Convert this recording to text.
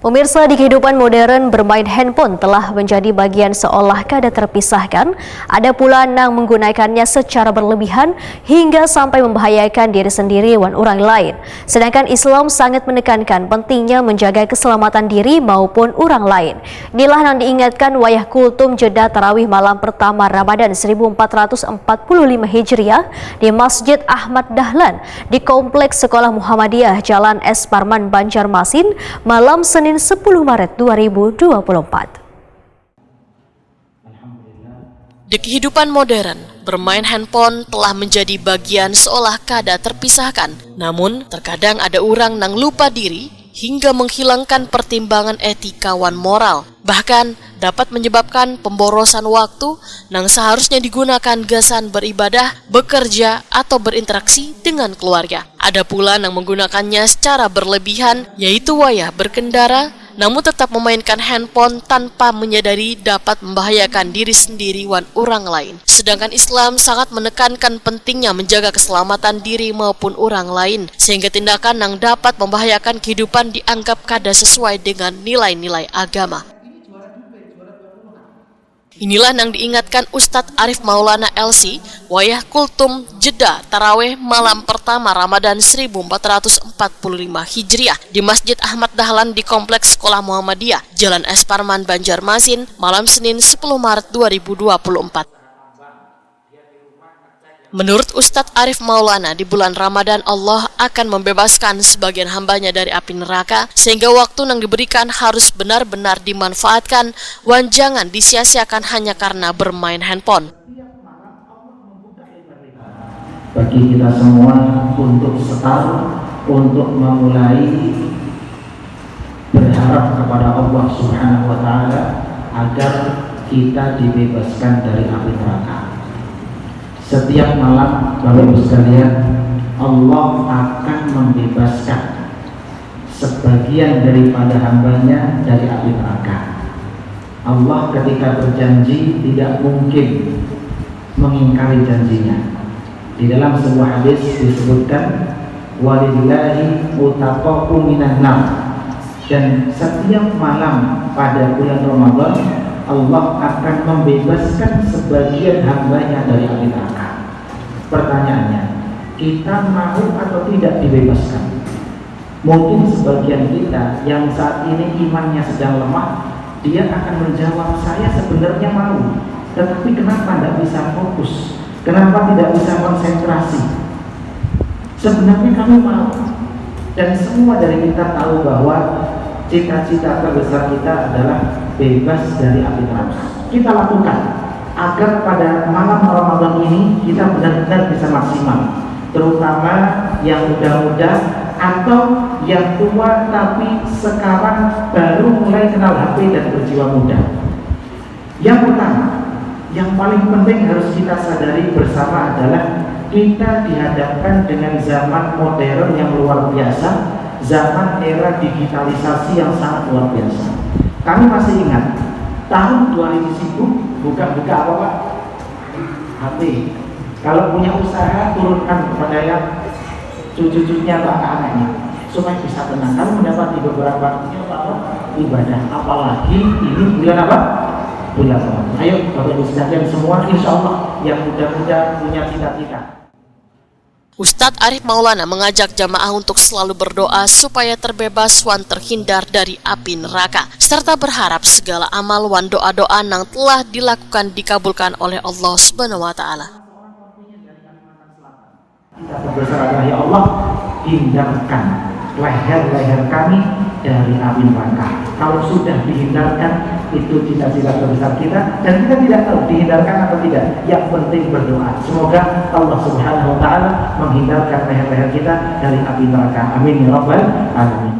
Pemirsa, di kehidupan modern, bermain handphone telah menjadi bagian seolah kada terpisahkan. Ada pula yang menggunakannya secara berlebihan hingga sampai membahayakan diri sendiri dan orang lain. Sedangkan Islam sangat menekankan pentingnya menjaga keselamatan diri maupun orang lain. Inilah yang diingatkan wayah kultum jeda tarawih malam pertama Ramadan 1445 Hijriah di Masjid Ahmad Dahlan di Kompleks Sekolah Muhammadiyah Jalan S. Parman, Banjarmasin, malam Senin 10 Maret 2024. Di kehidupan modern, bermain handphone telah menjadi bagian seolah kada terpisahkan. Namun, terkadang ada orang nang lupa diri hingga menghilangkan pertimbangan etika wan moral. Bahkan, dapat menyebabkan pemborosan waktu nang seharusnya digunakan gasan beribadah, bekerja, atau berinteraksi dengan keluarga. Ada pula yang menggunakannya secara berlebihan, yaitu wayah berkendara, namun tetap memainkan handphone tanpa menyadari dapat membahayakan diri sendiri dan orang lain. Sedangkan Islam sangat menekankan pentingnya menjaga keselamatan diri maupun orang lain, sehingga tindakan yang dapat membahayakan kehidupan dianggap kada sesuai dengan nilai-nilai agama. Inilah yang diingatkan Ustadz Arif Maulana LC, wayah kultum jeda tarawih malam pertama Ramadan 1445 Hijriah di Masjid Ahmad Dahlan di Kompleks Sekolah Muhammadiyah, Jalan S. Parman, Banjarmasin, malam Senin 10 Maret 2024. Menurut Ustadz Arif Maulana, di bulan Ramadan Allah akan membebaskan sebagian hambanya dari api neraka, sehingga waktu yang diberikan harus benar-benar dimanfaatkan, wan jangan disia-siakan hanya karena bermain handphone. Bagi kita semua untuk setahun, untuk memulai berharap kepada Allah Subhanahu wa Ta'ala agar kita dibebaskan dari api neraka. Setiap malam, Bapak Ibu sekalian, Allah akan membebaskan sebagian daripada hambanya dari api neraka. Allah ketika berjanji tidak mungkin mengingkari janjinya. Di dalam sebuah hadis disebutkan, walillahi utaqa'u minan nar. Dan setiap malam pada bulan Ramadan, Allah akan membebaskan sebagian hambanya dari api neraka. Pertanyaannya, kita mau atau tidak dibebaskan? Mungkin sebagian kita yang saat ini imannya sedang lemah, dia akan menjawab, saya sebenarnya mau, tetapi kenapa tidak bisa fokus? Kenapa tidak bisa konsentrasi? Sebenarnya kami mau. Dan semua dari kita tahu bahwa cita-cita terbesar kita adalah bebas dari api neraka. Kita lakukan agar pada malam Ramadan ini kita benar-benar bisa maksimal, terutama yang muda-muda atau yang tua tapi sekarang baru mulai kenal HP dan berjiwa muda. Yang pertama, yang paling penting harus kita sadari bersama adalah kita dihadapkan dengan zaman modern yang luar biasa, zaman era digitalisasi yang sangat luar biasa. Kami masih ingat tahun 2000 buka-buka apa Pak? HP. Kalau punya usaha, turunkan kepada yang cucu-cucunya atau anak-anaknya supaya bisa tenang. Kamu mendapat di beberapa ibadah, apalagi ini bulan apa? Bulan Ramadan. Ayo Bapak Ibu sekalian semua, insya Allah yang muda-muda punya cita-cita. Ustadz Arif Maulana mengajak jamaah untuk selalu berdoa supaya terbebas wan terhindar dari api neraka, serta berharap segala amal wan doa-doa yang telah dilakukan dikabulkan oleh Allah Subhanahu wa Ta'ala. Kita berdoa adalah, ya Allah, hindarkan leher-leher kami dari api neraka. Kalau sudah dihindarkan, itu cita-cita terbesar kita, dan kita tidak tahu dihindarkan atau tidak. Yang penting berdoa. Semoga Allah Subhanahu wa Ta'ala menghindarkan leher-leher kita dari api neraka. Amin ya rabbal alamin.